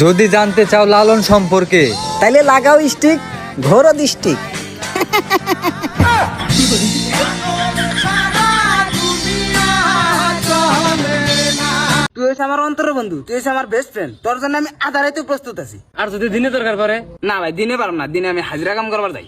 যদি জানতে চাও লালন সম্পর্কে, তাইলে লাগাও স্টিক, ঘোরো ডিস্টিক। তুই হচ্ছে আমার অন্তর বন্ধু, তুই হচ্ছে আমার বেস্ট ফ্রেন্ড, তোর জন্য আমি আধা রাইতে প্রস্তুত আছি। আর যদি দিনে দরকার পড়ে? না ভাই, দিনে পারব না, দিনে আমি হাজিরা কাম করবার যাই।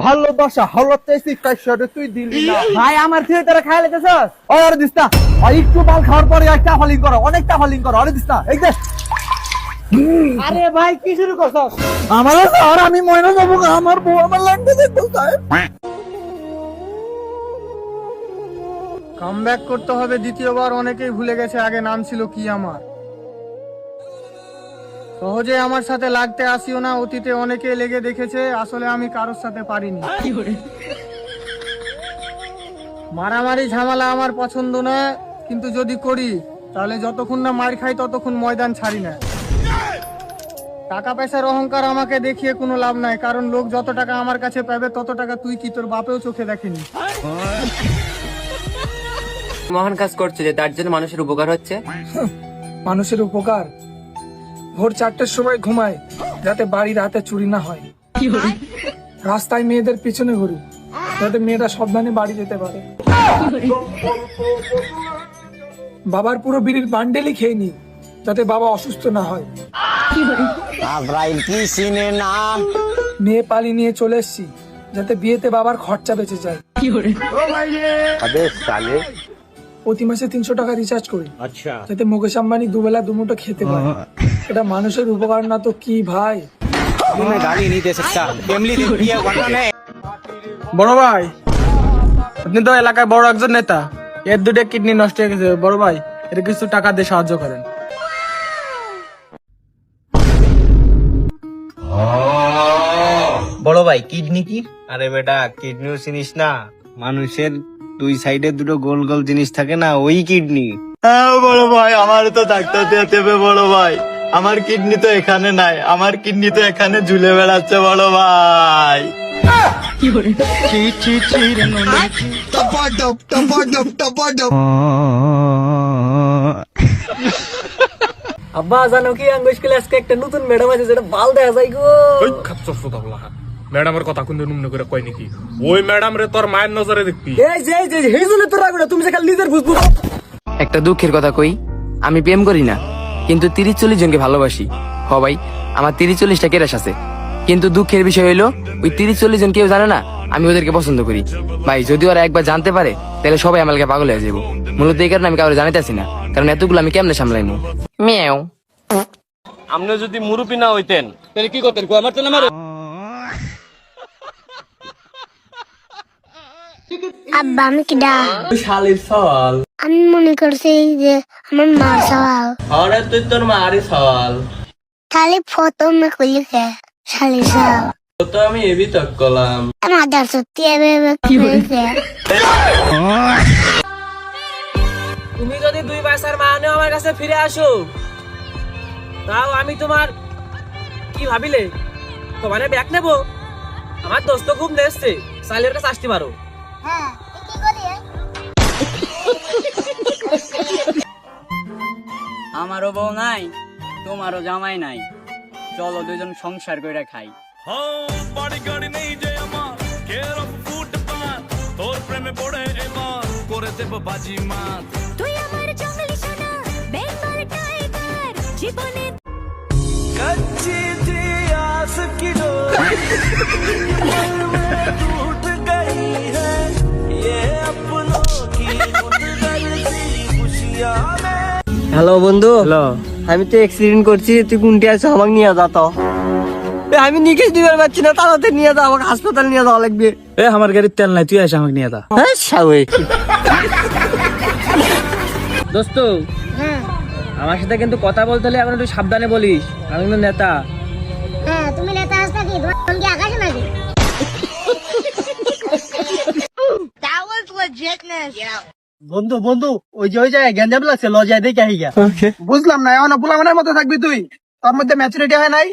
ভালোবাসা হলতেছি কাইসরে তুই দিলি না ভাই, আমার থিয়েটারে খাই লেগেছস। ওরে দিস না, আর একটু মাল খাওয়ার পরে একটা ফালিং করো, অনেকটা ফালিং করো। আরে দিস না, এই দেখ। আরে ভাই কি শুরু করছস? আমার আর আমি মইনা যাবো, আমার বউ আমার লাগবে দেখো সাহেব। কামব্যাক করতে হবে দ্বিতীয়বার। অনেকেই ভুলে গেছে আগে নাম ছিল কি আমার। সহজে আমার সাথে লাগতে আসিও না, অতীতে অনেকে লেগে দেখেছে, আসলে আমি কারোর সাথে পারিনি। মারামারি ঝামেলা আমার পছন্দ না, কিন্তু যদি করি তাহলে যতক্ষণ না মার খাই ততক্ষণ ময়দান ছাড়ি না। টাকা পয়সার অহংকার আমাকে দেখিয়ে কোনো লাভ নাই, কারণ লোক যত টাকা আমার কাছে পাবে তত টাকা তুই কি তোর বাপেও চোখে দেখেনি। মহান কাজ করছে যে তার জন্য মানুষের উপকার হচ্ছে। মানুষের উপকার? ভোর 4টের সময় ঘুমায় যাতে বাড়ির হাতে চুরি না হয়। রাস্তায় মেয়েদের পিছনে ঘুরি যাতে মেয়েরা সাবধানে বাড়ি যেতে পারে। বাবার পুরো বিড়ির বান্ডেলই খেয়ে নি যাতে বাবা অসুস্থ না হয়। মেয়ে পালি নিয়ে চলে এসছি যাতে বিয়েতে বাবার খরচা বেঁচে যায়। প্রতি মাসে 300 টাকা রিচার্জ করি যাতে মুকেশ আম্বানি দুবেলা দুমুঠো খেতে পারে। এটা মানুষের উপকার না তো কি ভাই? বড় ভাই, আপনি তো এলাকায় বড় একজন নেতা, এর 2টা কিডনি নষ্ট হয়ে গেছে। বড় ভাই, এর কিছু টাকা দিয়ে সাহায্য করেন। বড় ভাই, কিডনি কি? আরে বেটা, কিডনিও চিনিস না? মানুষের 2 সাইডে দুটো গোল গোল জিনিস থাকে না, ওই কিডনি। হ্যাঁ বড় ভাই, আমার তো ডাক্তার দেখাতে হবে। বড় ভাই, আমার কিডনি তো এখানে নাই, আমার কিডনি তো এখানে ঝুলে বেড়াচ্ছে বড় ভাই। আব্বা জানো কি, আঙ্গ স্কুলে আজকে একটা নতুন ম্যাডাম আছে যেটা বাল দেখা যায় গো। ম্যাডামের কথা কিন্তু নুমনে করে কয় নাকি? ওই ম্যাডাম রে তোর মায়ের নজরে দেখবি। এই যে এই জন্য তো রাখবে না, তুমি যে খালি নিজের বুঝবো। একটা দুঃখের কথা কই, আমি প্রেম করি না কিন্তু 30-40 জনকে ভালোবাসি। হ ভাই, আমার 30-40টা কেরাস আছে, কিন্তু দুঃখের বিষয় হইলো ওই 30-40 জন কেউ জানে না আমি ওদেরকে পছন্দ করি। ভাই যদি ওরা একবার জানতে পারে তাহলে সবাই আমাকে পাগল হয়ে যাবো। মূলত এই কারণে আমি কাউকে জানাইতেছি না, কারণ এতগুলো আমি কেমনে সামলাইমু। মিয়াও। আপনি যদি মুরুপি না হইতেন তাহলে কি করতেন? আমার তো না মারো। আব্বা আমি কিডা? শালির সওয়াল। আমি মনে করছি যে আমার মার সওয়াল। আরে তুই তোর মারি সওয়াল। খালি ফটো মে কইলে শালি সওয়াল। তো আমি এবি তক কলাম। আমার দার সত্যি এবে কইছে। তুমি যদি 2 পয়সার মানে আমার কাছে ফিরে আসো, তাও আমি তোমার কি ভাবিলে তোমারে ব্যাগ নেব? আমার দোস্ত খুব নেসছে, সাইলের কাছে আসতে পারো। হ্যাঁ, কি করি? আমারও বউ নাই, তোমারও জামাই নাই, চলো দুজন সংসার করে খাই। বাড়ি গাড়ি নেই যে আমার, কেয়ার অফ ফুটপাত, তোর প্রেমে পড়ে এবার করে দেব বাজি মাত। তুই আমার জঙ্গলি সোনা, বেঙ্গল টাইগার, জীবনে कच्ची थी आस की डोरी दिल में टूट गई है, ये अपनों की मुद्दती खुशियां में। হ্যালো বন্ধু, আমি তো অ্যাক্সিডেন্ট করছি, তুই কোনটি আছো আমাকে নিয়ে যা তো। আমি নিকেশ দিবার পাচ্ছি না, তাড়াতাড়ি নিয়ে যা, আমাকে হাসপাতাল নিয়ে যাওয়া লাগবে। আমার গাড়ির তেল নাই, তুই আসে আমাকে নিয়ে যা। হ্যাঁ সাউই। দোস্ত, আমার সাথে কিন্তু কথা বলতে হলে এখন একটু সাবধানে বলিস, আমি কিন্তু নেতা। হ্যাঁ, তুমি নেতা আসতা কি? তোমার ফোন কি আকাশে নাকি? That was legitness. Yeah. বন্ধু বন্ধু ওই যে গেঞ্জাম লাগছে লজায় দেখে আইগা। বুঝলাম না এমন পোলামানের মতো থাকবি তুই, তোর মধ্যে ম্যাচুরিটি হয় নাই।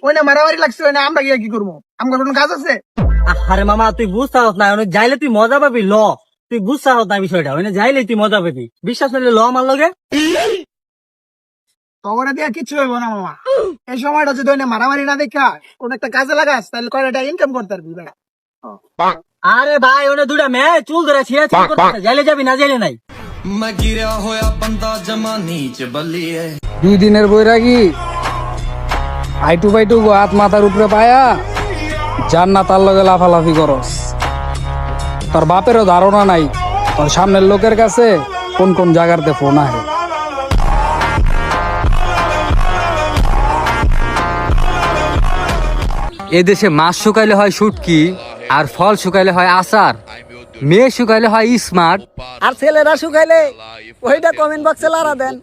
ওই না মারামারি লাগছে, ওই না আমরা গিয়ে কি করবো? আমার কোনো কাজ আছে? আরে মামা তুই বুঝছাস না, ওনে যাইলে তুই মজা পাবি ল, তুই বুঝছাস না বিষয়টা, ওনে যাইলে তুই মজা পাবি, বিশ্বাস করলে ল আমার লগে। তগরে দিয়ে কিচ্ছু হইব না মামা। এই সময়টা যদি ওই না মারামারি না দেখা কোন একটা কাজে লাগাস, তাহলে কয়টা ইনকাম করতে পারবি বেটা। আরে ভাই ওনে দুটা মেয়ে চুল ধরে ছিঁড়া ছিঁড়ি করতেছে, যাইলে যাবি না যাইলে নাই। मैं गिरा होया बंदा जमा नीच बलिए 2 দিনের বৈরাগী আইটু বাইটু হাত মাথার উপরে পায়া জান্নাত তার লগে লাফালাফি করস। তোর বাপেরও ধারণা নাই তোর সামনের লোকের কাছে কোন কোন জায়গাতে ফোন আহে। এদেশে মাছ শুকাইলে হয় শুটকি, আর ফল শুকাইলে হয় আচার, মেয়ে শুকাইলে হয় স্মার্ট, আর ছেলেরা শুকাইলে ওইটা কমেন্ট বক্সে লারা দেন।